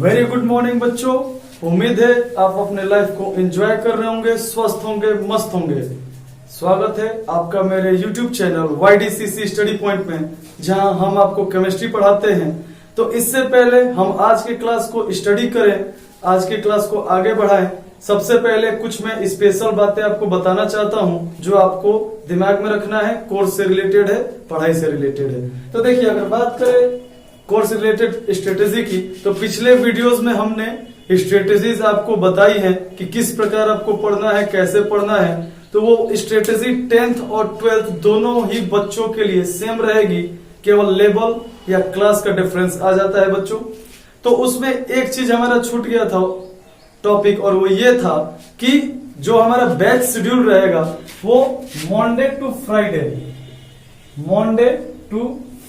Very good morning बच्चों। उम्मीद है आप अपने लाइफ को एंजॉय कर रहे होंगे, स्वस्थ होंगे, मस्त होंगे। स्वागत है आपका मेरे YouTube channel YDCC study point में, जहां हम आपको केमिस्ट्री पढ़ाते हैं। तो इससे पहले हम आज के क्लास को स्टडी करें, आज के क्लास को आगे बढ़ाएं, सबसे पहले कुछ मैं स्पेशल बातें आपको बताना चाहता हूं जो आपको दिमाग में रखना है, कोर्स से रिलेटेड है, पढ़ाई से रिलेटेड है। तो देखिए, अगर बात करें कोर्स रिलेटेड स्ट्रेटेजी की, तो पिछले वीडियोस में हमने स्ट्रेटेजीज आपको बताई है कि किस प्रकार आपको पढ़ना है, कैसे पढ़ना है। तो वो स्ट्रेटेजी 10th और 12th दोनों ही बच्चों के लिए सेम रहेगी, केवल लेवल या क्लास का डिफरेंस आ जाता है बच्चों। तो उसमें एक चीज हमारा छूट गया था टॉपिक, और वो ये था कि जो हमारा बैच शेड्यूल रहेगा वो मंडे टू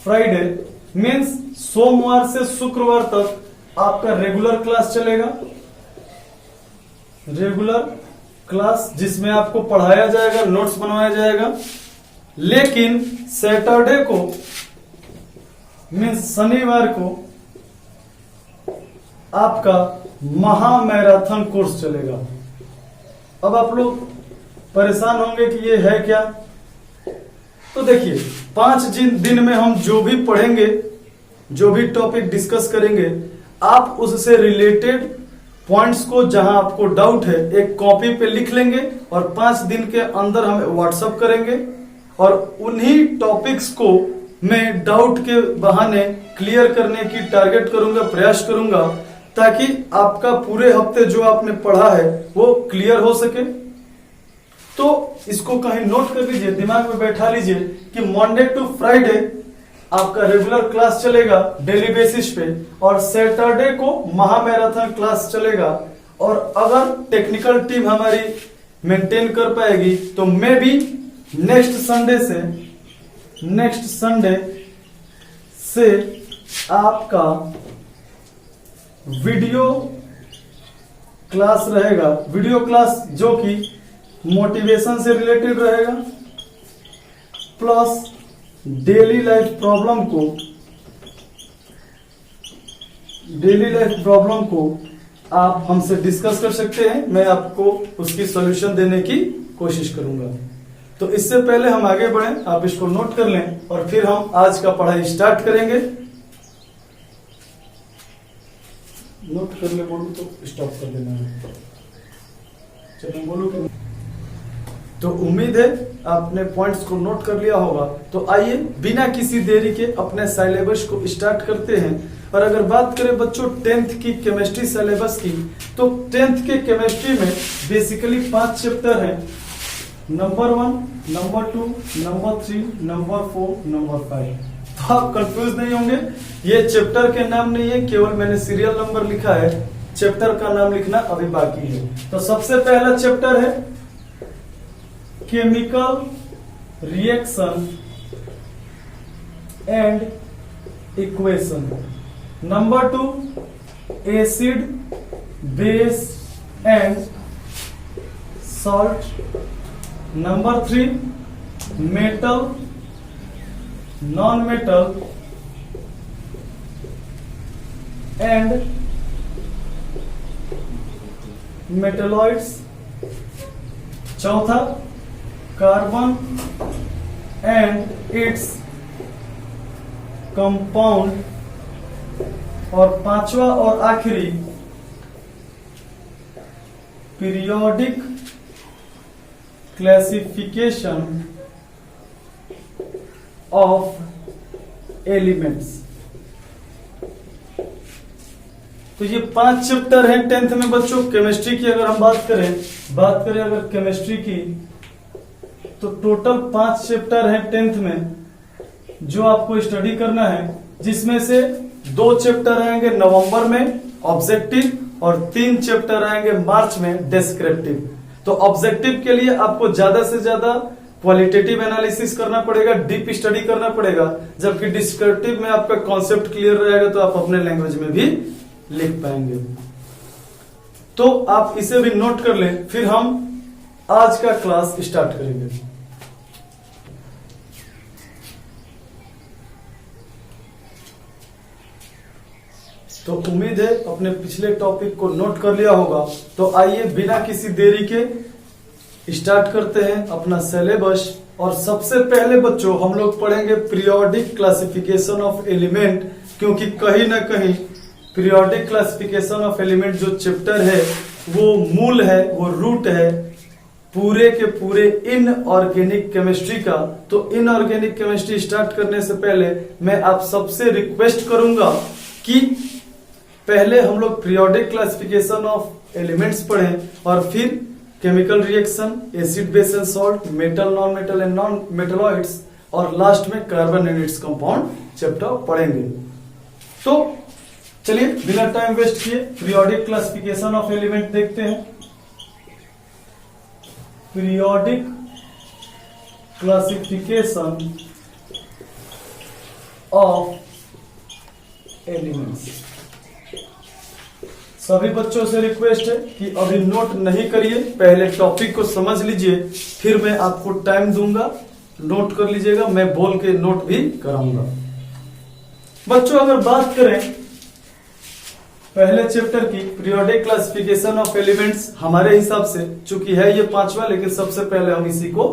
फ्राइडे मीन्स सोमवार से शुक्रवार तक आपका रेगुलर क्लास चलेगा। रेगुलर क्लास जिसमें आपको पढ़ाया जाएगा, नोट्स बनवाया जाएगा। लेकिन सैटरडे को मीन्स शनिवार को आपका महा मैराथन कोर्स चलेगा। अब आप लोग परेशान होंगे कि ये है क्या। तो देखिए, 5 दिन में हम जो भी पढ़ेंगे, जो भी टॉपिक डिस्कस करेंगे, आप उससे रिलेटेड पॉइंट्स को, जहां आपको डाउट है, एक कॉपी पे लिख लेंगे और 5 दिन के अंदर हमें व्हाट्सएप करेंगे। और उन्हीं टॉपिक्स को मैं डाउट के बहाने क्लियर करने की टारगेट करूंगा, प्रयास करूंगा, ताकि आपका पूरे हफ्ते जो आपने पढ़ा है वो क्लियर हो सके। तो इसको कहीं नोट कर लीजिए, दिमाग में बैठा लीजिए कि मंडे टू फ्राइडे आपका रेगुलर क्लास चलेगा डेली बेसिस पे, और सैटरडे को महा मैराथन क्लास चलेगा। और अगर टेक्निकल टीम हमारी मेंटेन कर पाएगी तो मे बी नेक्स्ट संडे से आपका वीडियो क्लास रहेगा। वीडियो क्लास जो कि मोटिवेशन से रिलेटेड रहेगा, प्लस डेली लाइफ प्रॉब्लम को आप हमसे डिस्कस कर सकते हैं। मैं आपको उसकी सॉल्यूशन देने की कोशिश करूंगा। तो इससे पहले हम आगे बढ़ें, आप इसको नोट कर लें और फिर हम आज का पढ़ाई स्टार्ट करेंगे। नोट कर ले बोलूं तो स्टॉप कर देना है। चलो बोलूं कि तो उम्मीद है आपने पॉइंट्स को नोट कर लिया होगा। तो आइए बिना किसी देरी के अपने सिलेबस को स्टार्ट करते हैं। और अगर बात करें बच्चों 10th की केमिस्ट्री सिलेबस की, तो 10th के केमिस्ट्री में बेसिकली 5 चैप्टर हैं। Number 1, number 2, number 3, number 4, number 5। तो आप कंफ्यूज नहीं होंगे, ये चैप्टर के नाम नहीं है, केवल मैंने सीरियल नंबर लिखा है, चैप्टर का नाम लिखना अभी बाकी है। तो सबसे पहला चैप्टर है chemical reaction and equation. Number 2 acid, base and salt. Number 3 metal, non metal and metalloids. चौथा कार्बन एंड इट्स कंपाउंड। और पांचवा और आखिरी पीरियोडिक क्लासिफिकेशन ऑफ एलिमेंट्स। तो ये 5 चैप्टर हैं 10th में बच्चों। केमिस्ट्री की अगर हम बात करें अगर केमिस्ट्री की, तो टोटल 5 चैप्टर हैं 10th में जो आपको स्टडी करना है, जिसमें से 2 चैप्टर आएंगे नवंबर में ऑब्जेक्टिव, और 3 चैप्टर आएंगे मार्च में डिस्क्रिप्टिव। तो ऑब्जेक्टिव के लिए आपको ज्यादा से ज्यादा क्वालिटेटिव एनालिसिस करना पड़ेगा, डीप स्टडी करना पड़ेगा, जबकि डिस्क्रिप्टिव में आपका कॉन्सेप्ट क्लियर रहेगा तो आप अपने लैंग्वेज में भी लिख पाएंगे। तो आप इसे भी नोट कर लें, फिर हम आज का क्लास स्टार्ट करेंगे। तो उम्मीद है अपने पिछले टॉपिक को नोट कर लिया होगा। तो आइए बिना किसी देरी के स्टार्ट करते हैं अपना सिलेबस। और सबसे पहले बच्चों हम लोग पढ़ेंगे पीरियोडिक क्लासिफिकेशन ऑफ एलिमेंट, क्योंकि कहीं ना कहीं पीरियोडिक क्लासिफिकेशन ऑफ एलिमेंट जो चैप्टर है वो मूल है, वो रूट है पूरे के पूरे इनऑर्गेनिक केमिस्ट्री का। तो इनऑर्गेनिक केमिस्ट्री स्टार्ट करने से पहले मैं आप सबसे रिक्वेस्ट करूंगा कि पहले हम लोग पीरियोडिक क्लासिफिकेशन ऑफ एलिमेंट्स पढ़ें और फिर chemical reaction, acid base and salt, metal, non metal and non metalloids और लास्ट में carbon and its compound chapter पढ़ेंगे। तो चलिए बिना टाइम वेस्ट किए पीरियोडिक क्लासिफिकेशन ऑफ एलिमेंट देखते हैं। Periodic classification of elements. सभी बच्चों से रिक्वेस्ट है कि अभी नोट नहीं करिए, पहले टॉपिक को समझ लीजिए, फिर मैं आपको टाइम दूंगा, नोट कर लीजिएगा, मैं बोल के नोट भी कराऊंगा। बच्चों अगर बात करें पहले चैप्टर की पीरियोडिक क्लासिफिकेशन ऑफ एलिमेंट्स, हमारे हिसाब से चूंकि है ये 5वां, लेकिन सबसे पहले हम इसी को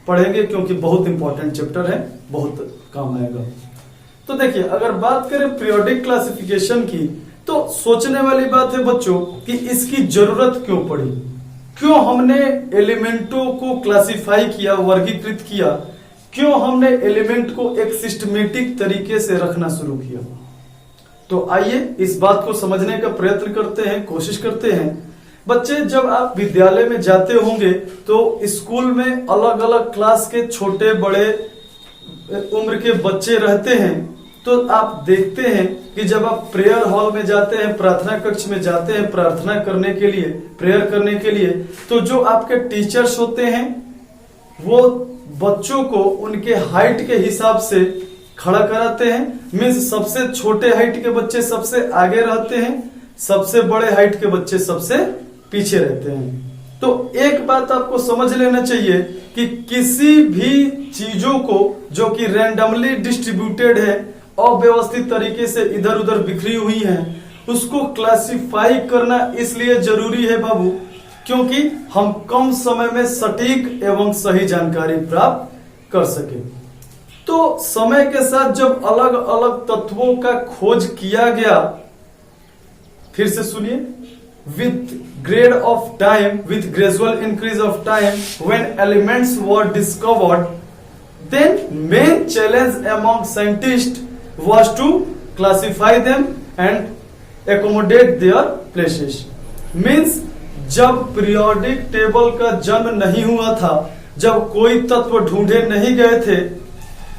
पढ़ेंगे क्योंकि बहुत इंपॉर्टेंट चैप्टर है, बहुत काम आएगा। तो देखिए अगर बात करें पीरियोडिक क्लासिफिकेशन की तो सोचने वाली बात है बच्चों कि इसकी जरूरत क्यों पड़ी, क्यों हमने एलिमेंटों को क्लासिफाई किया, वर्गीकृत किया, क्यों हमने एलिमेंट को एक सिस्टमेटिक तरीके से रखना शुरू किया। तो आइए इस बात को समझने का प्रयत्न करते हैं, कोशिश करते हैं। बच्चे जब आप विद्यालय में जाते होंगे तो स्कूल में अलग अलग क्लास के छोटे बड़े उम्र के बच्चे रहते हैं। तो आप देखते हैं कि जब आप प्रेयर हॉल में जाते हैं, प्रार्थना कक्ष में जाते हैं प्रार्थना करने के लिए, प्रेयर करने के लिए, तो जो आपके टीचर्स होते हैं वो बच्चों को उनके हाइट के हिसाब से खड़ा कराते हैं। मीन्स सबसे छोटे हाइट के बच्चे सबसे आगे रहते हैं, सबसे बड़े हाइट के बच्चे सबसे पीछे रहते हैं। तो एक बात आपको समझ लेना चाहिए कि किसी भी चीजों को जो कि रैंडमली डिस्ट्रीब्यूटेड है, अव्यवस्थित तरीके से इधर उधर बिखरी हुई है, उसको क्लासिफाई करना इसलिए जरूरी है बाबू क्योंकि हम कम समय में सटीक एवं सही जानकारी प्राप्त कर सके। तो समय के साथ जब अलग अलग तत्वों का खोज किया गया, फिर से सुनिए, with grade of time, with gradual increase of time, when elements were discovered, then main challenge among scientists was to classify them and accommodate their places. Means जब पीरियोडिक टेबल का जन्म नहीं हुआ था, जब कोई तत्व ढूंढे नहीं गए थे,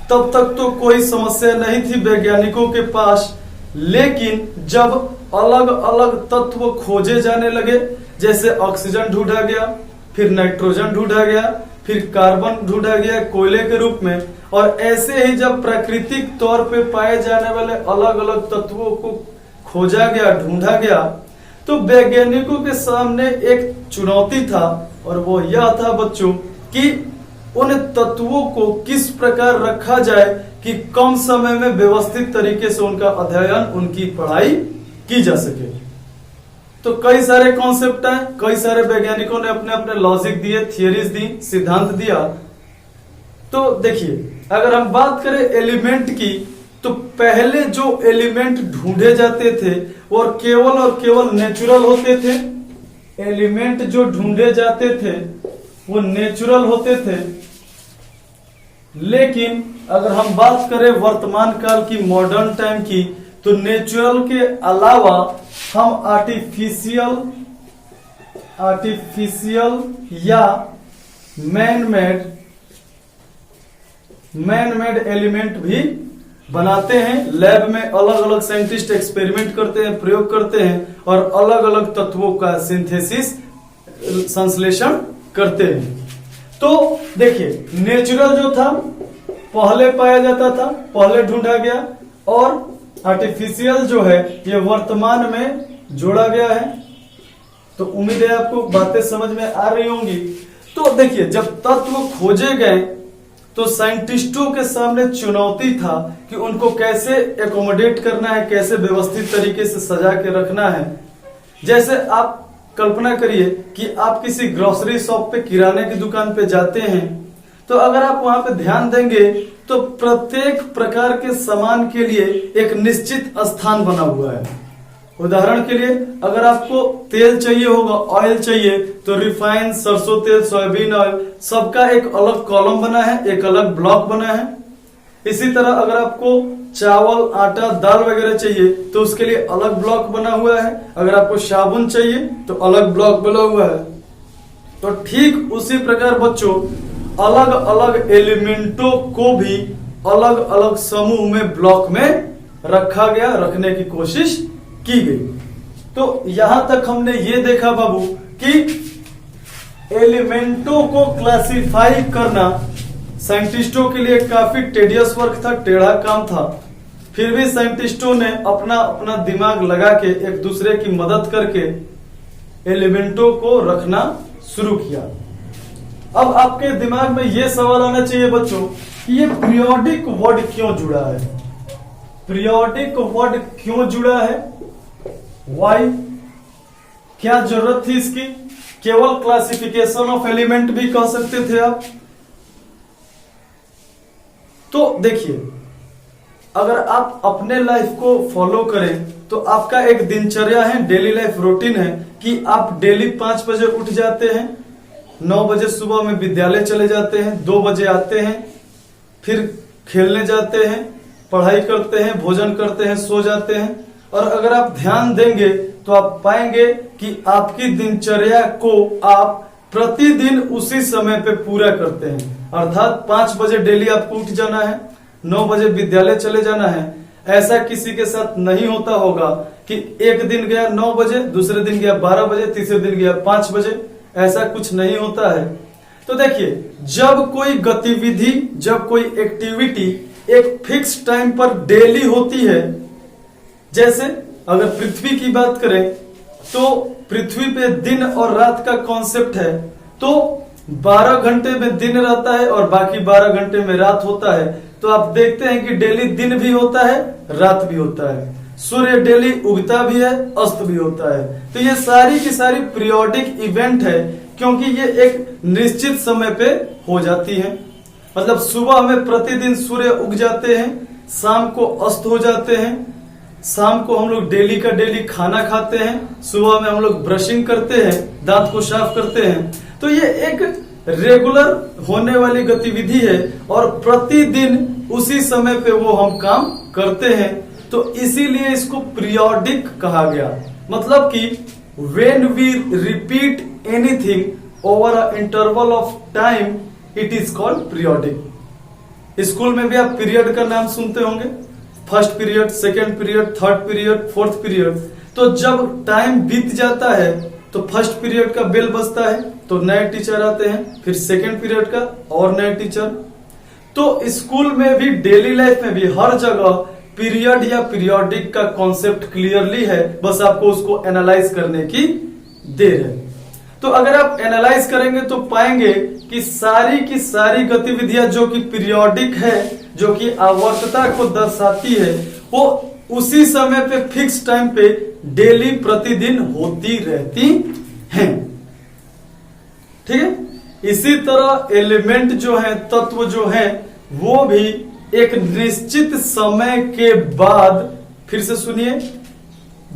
तब तक तो कोई समस्या नहीं थी वैज्ञानिकों के पास। लेकिन जब अलग अलग तत्व खोजे जाने लगे, जैसे ऑक्सीजन ढूंढा गया, फिर नाइट्रोजन ढूंढा गया, फिर कार्बन ढूंढा गया कोयले के रूप में, और ऐसे ही जब प्राकृतिक तौर पे पाए जाने वाले अलग अलग तत्वों को खोजा गया, ढूंढा गया, तो वैज्ञानिकों के सामने एक चुनौती था, और वो यह था बच्चों कि उन तत्वों को किस प्रकार रखा जाए कि कम समय में व्यवस्थित तरीके से उनका अध्ययन, उनकी पढ़ाई की जा सके। तो कई सारे कॉन्सेप्ट हैं, कई सारे वैज्ञानिकों ने अपने अपने लॉजिक दिए, थियरीज दी, सिद्धांत दिया। तो देखिए अगर हम बात करें एलिमेंट की, तो पहले जो एलिमेंट ढूंढे जाते थे और केवल नेचुरल होते थे। एलिमेंट जो ढूंढे जाते थे वो नेचुरल होते थे। लेकिन अगर हम बात करें वर्तमान काल की, मॉडर्न टाइम की, तो नेचुरल के अलावा हम आर्टिफिशियल या मैन मेड एलिमेंट भी बनाते हैं। लैब में अलग अलग साइंटिस्ट एक्सपेरिमेंट करते हैं, प्रयोग करते हैं और अलग अलग तत्वों का सिंथेसिस, संश्लेषण करते हैं। तो देखिए नेचुरल जो था पहले पाया जाता था, पहले ढूंढा गया, और आर्टिफिशियल जो है ये वर्तमान में जोड़ा गया है। तो उम्मीद है आपको बातें समझ में आ रही होंगी। तो देखिए जब तत्व खोजे गए तो साइंटिस्टों के सामने चुनौती था कि उनको कैसे एकोमोडेट करना है, कैसे व्यवस्थित तरीके से सजा के रखना है। जैसे आप कल्पना करिए कि आप किसी ग्रोसरी शॉप पे, किराने की दुकान पे जाते हैं, तो अगर आप वहां पे ध्यान देंगे तो प्रत्येक प्रकार के सामान के लिए एक निश्चित स्थान बना हुआ है। उदाहरण के लिए अगर आपको तेल चाहिए होगा, ऑयल चाहिए, तो रिफाइन, सरसों तेल, सोयाबीन ऑयल, सबका एक अलग कॉलम बना है, एक अलग ब्लॉक बना है। इसी तरह अगर आपको चावल, आटा, दाल वगैरह चाहिए तो उसके लिए अलग ब्लॉक बना हुआ है। अगर आपको साबुन चाहिए तो अलग ब्लॉक बना हुआ है। तो ठीक उसी प्रकार बच्चों, अलग अलग एलिमेंटों को भी अलग अलग समूह में, ब्लॉक में रखा गया, रखने की कोशिश की गई। तो यहां तक हमने ये देखा बाबू कि एलिमेंटों को क्लासिफाई करना साइंटिस्टों के लिए काफी टेडियस वर्क था, टेढ़ा काम था। फिर भी साइंटिस्टों ने अपना अपना दिमाग लगा के, एक दूसरे की मदद करके एलिमेंटों को रखना शुरू किया। अब आपके दिमाग में यह सवाल आना चाहिए बच्चों कि ये पीरियोडिक वर्ड क्यों जुड़ा है? पीरियोडिक वर्ड क्यों जुड़ा है? वाई? क्या जरूरत थी इसकी? केवल क्लासिफिकेशन ऑफ एलिमेंट भी कह सकते थे आप। तो देखिए, अगर आप अपने लाइफ को फॉलो करें तो आपका एक दिनचर्या है, डेली लाइफ रूटीन है कि आप डेली 5 बजे उठ जाते हैं, 9 बजे सुबह में विद्यालय चले जाते हैं, 2 बजे आते हैं, फिर खेलने जाते हैं, पढ़ाई करते हैं, भोजन करते हैं, सो जाते हैं। और अगर आप ध्यान देंगे तो आप पाएंगे कि आपकी दिनचर्या को आप प्रतिदिन उसी समय पे पूरा करते हैं। अर्थात 5 बजे डेली आपको उठ जाना है, 9 बजे विद्यालय चले जाना है। ऐसा किसी के साथ नहीं होता होगा कि एक दिन गया 9 बजे, दूसरे दिन गया 12 बजे, तीसरे दिन गया 5 बजे। ऐसा कुछ नहीं होता है। तो देखिए, जब कोई गतिविधि, जब कोई एक्टिविटी एक फिक्स टाइम पर डेली होती है, जैसे अगर पृथ्वी की बात करें तो पृथ्वी पे दिन और रात का कॉन्सेप्ट है। तो 12 घंटे में दिन रहता है और बाकी 12 घंटे में रात होता है। तो आप देखते हैं कि डेली दिन भी होता है, रात भी होता है, सूर्य डेली उगता भी है, अस्त भी होता है। तो ये सारी की सारी पीरियोडिक इवेंट है, क्योंकि ये एक निश्चित समय पे हो जाती है। मतलब सुबह में प्रतिदिन सूर्य उग जाते हैं, शाम को अस्त हो जाते हैं, शाम को हम लोग डेली का डेली खाना खाते हैं, सुबह में हम लोग ब्रशिंग करते हैं, दांत को साफ करते हैं। तो ये एक रेगुलर होने वाली गतिविधि है और प्रतिदिन उसी समय पे वो हम काम करते हैं। तो इसीलिए इसको पीरियोडिक कहा गया। मतलब कि when we repeat anything over a interval of time, it is called periodic. School में भी आप पीरियड का नाम सुनते होंगे, first period, second period, third period, fourth period. तो जब टाइम बीत जाता है तो फर्स्ट पीरियड का बेल बजता है तो नए टीचर आते हैं, फिर सेकेंड पीरियड का और नए टीचर। तो स्कूल में भी, डेली लाइफ में भी, हर जगह पीरियड या पीरियोडिक का कॉन्सेप्ट क्लियरली है, बस आपको उसको एनालाइज करने की देर है। तो अगर आप एनालाइज करेंगे तो पाएंगे कि सारी की सारी गतिविधियां जो कि पीरियोडिक है, जो कि आवर्तता को दर्शाती है, वो उसी समय पे, फिक्स टाइम पे, डेली प्रतिदिन होती रहती हैं। ठीक है। इसी तरह एलिमेंट जो है, तत्व जो है, वो भी एक निश्चित समय के बाद, फिर से सुनिए,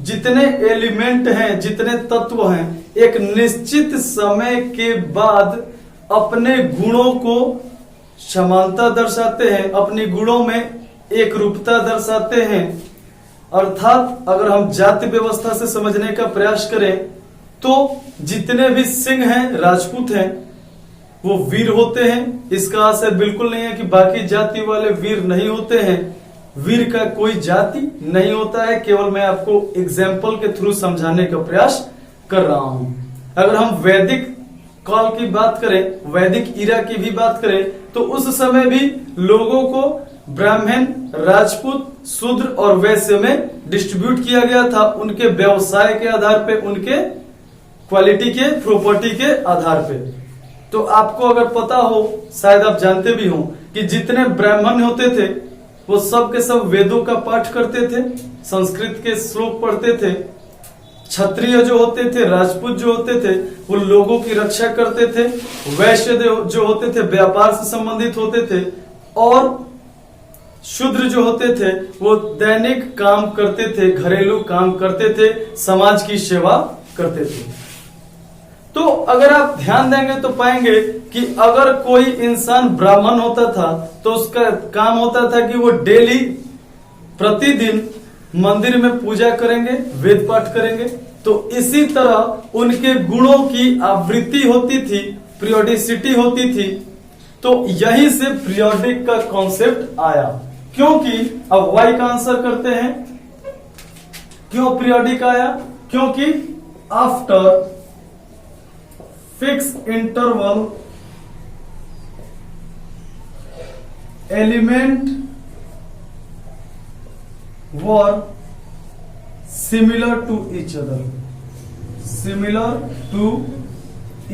जितने एलिमेंट हैं, जितने तत्व हैं, एक निश्चित समय के बाद अपने गुणों को समानता दर्शाते हैं, अपने गुणों में एक रूपता दर्शाते हैं। अर्थात अगर हम जाति व्यवस्था से समझने का प्रयास करें तो जितने भी सिंह हैं, राजपूत हैं, वो वीर होते हैं। इसका आशय बिल्कुल नहीं है कि बाकी जाति वाले वीर नहीं होते हैं। वीर का कोई जाति नहीं होता है, केवल मैं आपको एग्जाम्पल के थ्रू समझाने का प्रयास कर रहा हूं। अगर हम वैदिक काल की बात करें, वैदिक ईरा की भी बात करें, तो उस समय भी लोगों को ब्राह्मण, राजपूत, शूद्र और वैश्य में डिस्ट्रीब्यूट किया गया था, उनके व्यवसाय के आधार पे, उनके क्वालिटी के, प्रॉपर्टी के आधार पे। तो आपको अगर पता हो, शायद आप जानते भी हो कि जितने ब्राह्मण होते थे वो सब के सब वेदों का पाठ करते थे, संस्कृत के श्लोक पढ़ते थे। क्षत्रिय जो होते थे, राजपूत जो होते थे, वो लोगों की रक्षा करते थे। वैश्य जो होते थे व्यापार से संबंधित होते थे, और शूद्र जो होते थे वो दैनिक काम करते थे, घरेलू काम करते थे, समाज की सेवा करते थे। तो अगर आप ध्यान देंगे तो पाएंगे कि अगर कोई इंसान ब्राह्मण होता था तो उसका काम होता था कि वो डेली प्रतिदिन मंदिर में पूजा करेंगे, वेद पाठ करेंगे। तो इसी तरह उनके गुणों की आवृत्ति होती थी, पीरियोडिसिटी होती थी। तो यहीं से पीरियोडिक का कॉन्सेप्ट आया। क्योंकि अब वाई का आंसर करते हैं, क्यों पीरियोडिक आया? क्योंकि after fix interval element were similar to each other, similar to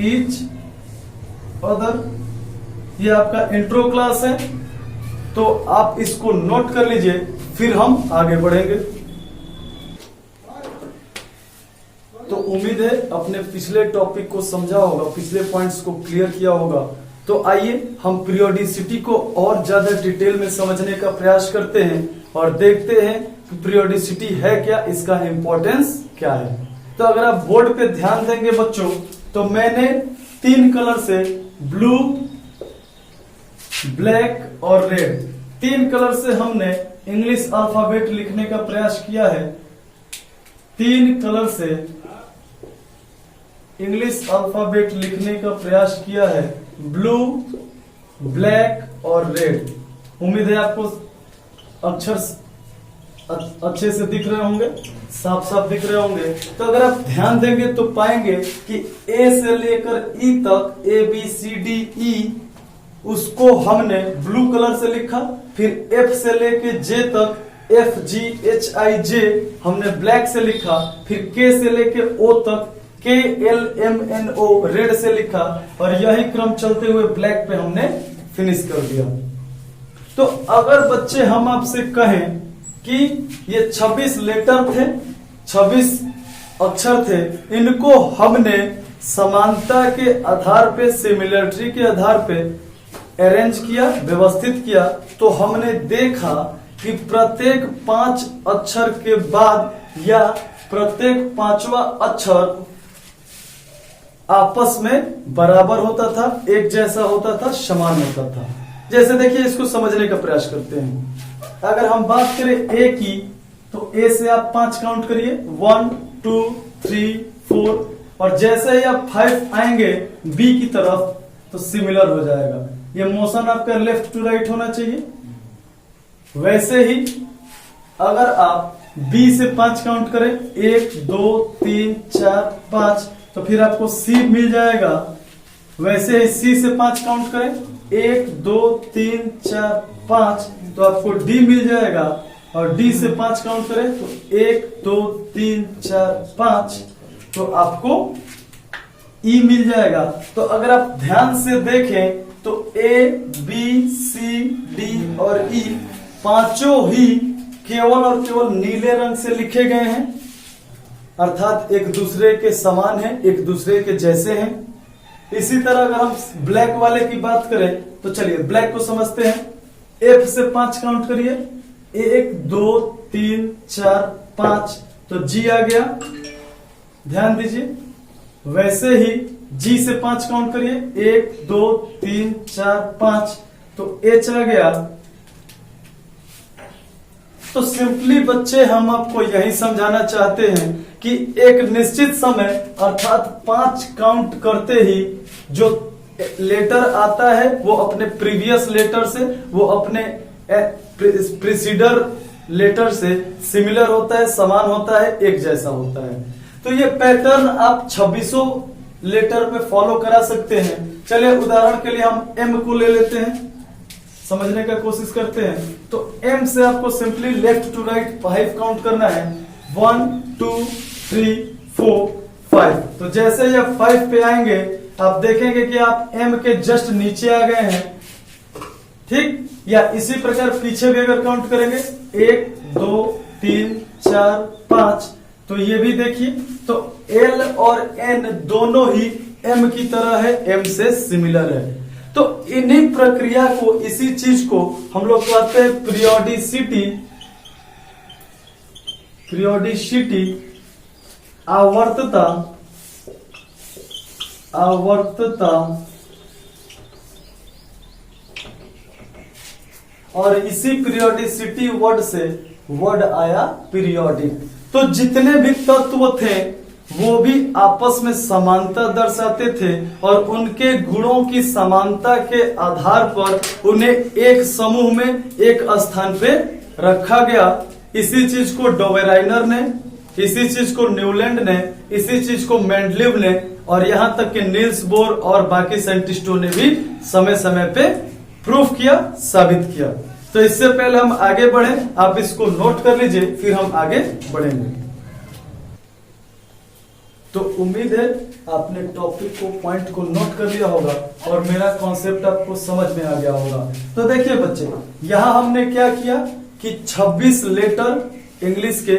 each other. ये आपका इंट्रो क्लास है, तो आप इसको नोट कर लीजिए, फिर हम आगे बढ़ेंगे। तो उम्मीद है अपने पिछले टॉपिक को समझा होगा, पिछले पॉइंट्स को क्लियर किया होगा। तो आइए हम पीरियोडिसिटी को और ज्यादा डिटेल में समझने का प्रयास करते हैं और देखते हैं कि पीरियोडिसिटी है क्या, इसका इंपॉर्टेंस क्या है। तो अगर आप बोर्ड पे ध्यान देंगे बच्चों, तो मैंने 3 कलर से ब्लू, ब्लैक और रेड, 3 कलर से हमने इंग्लिश अल्फाबेट लिखने का प्रयास किया है। 3 कलर से इंग्लिश अल्फाबेट लिखने का प्रयास किया है, ब्लू, ब्लैक और रेड। उम्मीद है आपको अक्षर अच्छे से दिख रहे होंगे, साफ साफ दिख रहे होंगे। तो अगर आप ध्यान देंगे तो पाएंगे कि ए से लेकर ई तक, A B C D E, उसको हमने ब्लू कलर से लिखा। फिर एफ से लेके जे तक, एफ जी एच आई जे, हमने ब्लैक से लिखा। फिर के से लेके ओ तक, K L M N O, red से लिखा। और यही क्रम चलते हुए ब्लैक पे हमने फिनिश कर दिया। तो अगर बच्चे हम आपसे कहें कि ये 26 लेटर थे, 26 अक्षर थे, इनको हमने समानता के आधार पे, सिमिलरिटी के आधार पे अरेंज किया, व्यवस्थित किया, तो हमने देखा कि प्रत्येक 5 अक्षर के बाद या प्रत्येक 5वां अक्षर आपस में बराबर होता था, एक जैसा होता था, समान होता था। जैसे देखिए, इसको समझने का प्रयास करते हैं। अगर हम बात करें ए की, तो ए से आप 5 काउंट करिए, 1 2 3 4, और जैसे ही आप 5 आएंगे बी की तरफ तो सिमिलर हो जाएगा। ये मोशन आपका लेफ्ट टू राइट होना चाहिए। वैसे ही अगर आप बी से 5 काउंट करें, 1 2 3 4 5, तो फिर आपको सी मिल जाएगा। वैसे ही सी से 5 काउंट करें, 1 2 3 4 5, तो आपको डी मिल जाएगा। और डी से 5 काउंट करें तो 1 2 3 4 5, तो आपको ई मिल जाएगा। तो अगर आप ध्यान से देखें तो ए बी सी डी और ई पांचों ही केवल और केवल नीले रंग से लिखे गए हैं, अर्थात एक दूसरे के समान है, एक दूसरे के जैसे हैं। इसी तरह अगर हम ब्लैक वाले की बात करें तो चलिए ब्लैक को समझते हैं। एफ से 5 काउंट करिए, 1 2 3 4 5, तो जी आ गया, ध्यान दीजिए। वैसे ही जी से 5 काउंट करिए, 1 2 3 4 5, तो एच आ गया। तो सिंपली बच्चे हम आपको यही समझाना चाहते हैं कि एक निश्चित समय अर्थात 5 काउंट करते ही जो लेटर आता है वो अपने प्रीवियस लेटर से, वो अपने प्रीसीडर लेटर से सिमिलर होता है, समान होता है, एक जैसा होता है। तो ये पैटर्न आप 26 लेटर में फॉलो करा सकते हैं। चलिए उदाहरण के लिए हम एम को ले लेते हैं, समझने का कोशिश करते हैं। तो एम से आपको simply left to right 5 count करना है, 1 2 3 4 5। तो जैसे ही आप 5 पे आएंगे आप देखेंगे कि आप एम के जस्ट नीचे आ गए हैं। ठीक। या इसी प्रकार पीछे भी अगर काउंट करेंगे 1 2 3 4 5, तो ये भी देखिए, तो L और N दोनों ही M की तरह है, M से सिमिलर है। तो इन्हीं प्रक्रिया को, इसी चीज को हम लोग कहते हैं पीरियोडिसिटी, पीरियोडिसिटी, आवर्तता, आवर्तता, और इसी पीरियोडिसिटी वर्ड से वर्ड आया पीरियोडिक। तो जितने भी तत्व थे वो भी आपस में समानता दर्शाते थे और उनके गुणों की समानता के आधार पर उन्हें एक समूह में, एक स्थान पे रखा गया। इसी चीज को डोवेराइनर ने, इसी चीज को न्यूलैंड ने, इसी चीज को मेंडलीव ने, और यहां तक कि नील्स बोर और बाकी साइंटिस्टों ने भी समय समय पे प्रूफ किया, साबित किया। तो इससे पहले हम आगे बढ़े, आप इसको नोट कर लीजिए, फिर हम आगे बढ़ेंगे। तो उम्मीद है आपने टॉपिक को, पॉइंट को नोट कर लिया होगा और मेरा कॉन्सेप्ट आपको समझ में आ गया होगा। तो देखिए बच्चे, यहां हमने क्या किया कि 26 लेटर इंग्लिश के,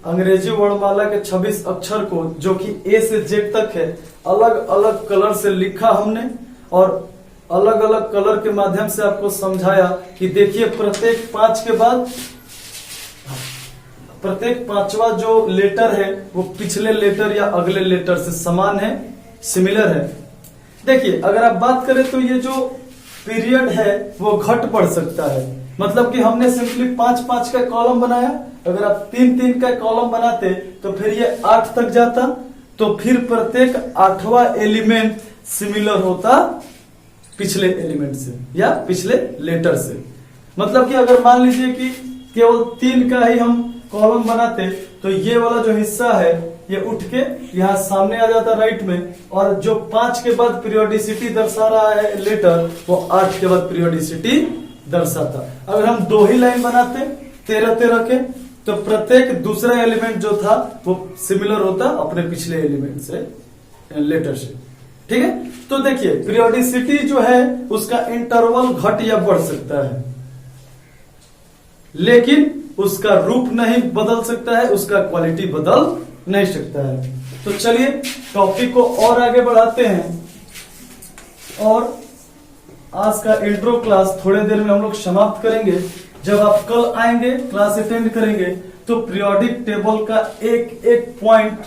अंग्रेजी वर्णमाला के 26 अक्षर को, जो कि ए से जेड तक है, अलग अलग कलर से लिखा हमने और अलग अलग कलर के माध्यम से आपको समझाया कि देखिए प्रत्येक 5 के बाद प्रत्येक 5वां जो लेटर है वो पिछले लेटर या अगले लेटर से समान है, सिमिलर है। देखिए अगर आप बात करें तो ये जो पीरियड है वो घट बढ़ सकता है, मतलब कि हमने सिंपली 5-5 का कॉलम बनाया, अगर आप 3-3 का कॉलम बनाते तो फिर ये 8 तक जाता, तो फिर प्रत्येक 8वां एलिमेंट सिमिलर होता पिछले एलिमेंट से या पिछले लेटर से। मतलब कि अगर मान लीजिए कि केवल 3 का ही हम कॉलम बनाते तो ये वाला जो हिस्सा है ये उठ के यहाँ सामने आ जाता राइट में, और जो 5 के बाद पीरियोडिसिटी दर्शा रहा है लेटर वो 8 के बाद पीरियोडिसिटी दर्शाता। अगर हम 2 ही लाइन बनाते 13-13 के, तो प्रत्येक दूसरा एलिमेंट जो था वो सिमिलर होता अपने पिछले एलिमेंट से, लेटर से। ठीक है। तो देखिए पीरियोडिसिटी जो है उसका इंटरवल घट या बढ़ सकता है, लेकिन उसका रूप नहीं बदल सकता है, उसका क्वालिटी बदल नहीं सकता है। तो चलिए टॉपिक को और आगे बढ़ाते हैं और आज का इंट्रो क्लास थोड़े देर में हम लोग समाप्त करेंगे। जब आप कल आएंगे, क्लास अटेंड करेंगे, तो पीरियोडिक टेबल का एक एक पॉइंट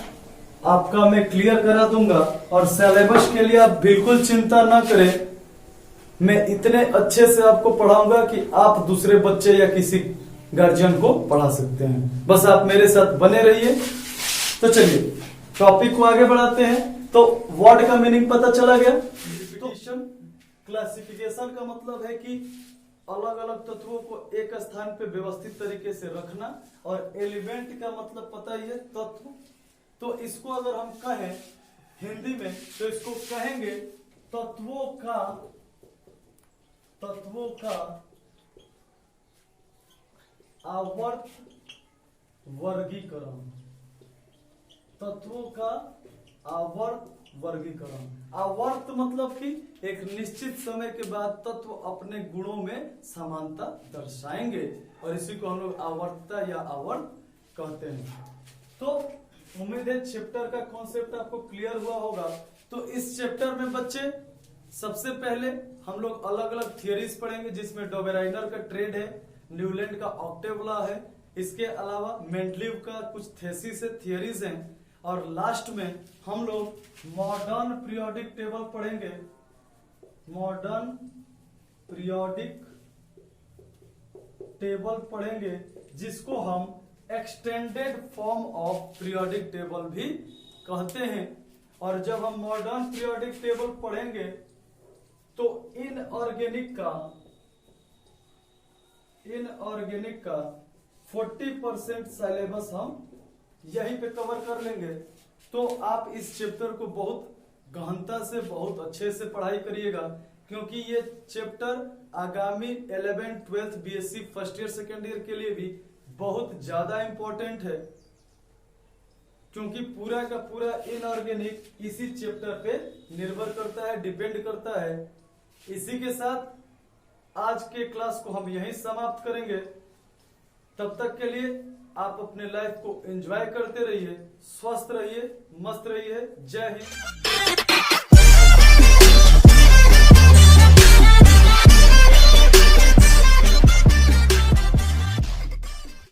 आपका मैं क्लियर करा दूंगा, और सिलेबस के लिए आप बिल्कुल चिंता ना करें, मैं इतने अच्छे से आपको पढ़ाऊंगा कि आप दूसरे बच्चे या किसी गार्जियन को पढ़ा सकते हैं। बस आप मेरे साथ बने रहिए। तो चलिए टॉपिक को आगे बढ़ाते हैं। तो वर्ड का मीनिंग पता चला गया। रिपीटिशन, क्लासिफिकेशन का मतलब है कि अलग अलग तत्वों को एक स्थान पे व्यवस्थित तरीके से रखना, और एलिमेंट का मतलब पता ही है, तत्व। तो इसको अगर हम कहें हिंदी में तो इसको कहेंगे तत्वों का आवर्त वर्गीकरण, तत्वों का आवर्त वर्गीकरण। आवर्त मतलब कि एक निश्चित समय के बाद तत्व अपने गुणों में समानता दर्शाएंगे, और इसी को हम लोग आवर्तता या आवर्त कहते हैं। तो उम्मीद है चैप्टर का कॉन्सेप्ट आपको क्लियर हुआ होगा। तो इस चैप्टर में बच्चे सबसे पहले हम लोग अलग अलग थियरीज पढ़ेंगे, जिसमें डोबेराइनर का ट्रेड है, न्यूलैंड का ऑक्टेव लॉ है, इसके अलावा मेंडलीव का कुछ थेसिस है, थियरीज हैं, और लास्ट में हम लोग मॉडर्न पीरियोडिक टेबल पढ़ेंगे, मॉडर्न पीरियोडिक टेबल पढ़ेंगे, जिसको हम extended form of periodic table भी कहते हैं। और जब हम मॉडर्न पीरियोडिक टेबल पढ़ेंगे तो इनऑर्गेनिक का 40% सिलेबस हम यहीं पे कवर कर लेंगे। तो आप इस चैप्टर को बहुत गहनता से, बहुत अच्छे से पढ़ाई करिएगा, क्योंकि ये चैप्टर आगामी 11th 12th BSc first year second year के लिए भी बहुत ज्यादा इंपॉर्टेंट है, क्योंकि पूरा का पूरा इनऑर्गेनिक इसी चैप्टर पे निर्भर करता है, डिपेंड करता है। इसी के साथ आज के क्लास को हम यहीं समाप्त करेंगे। तब तक के लिए आप अपने लाइफ को एंजॉय करते रहिए, स्वस्थ रहिए, मस्त रहिए। जय हिंद।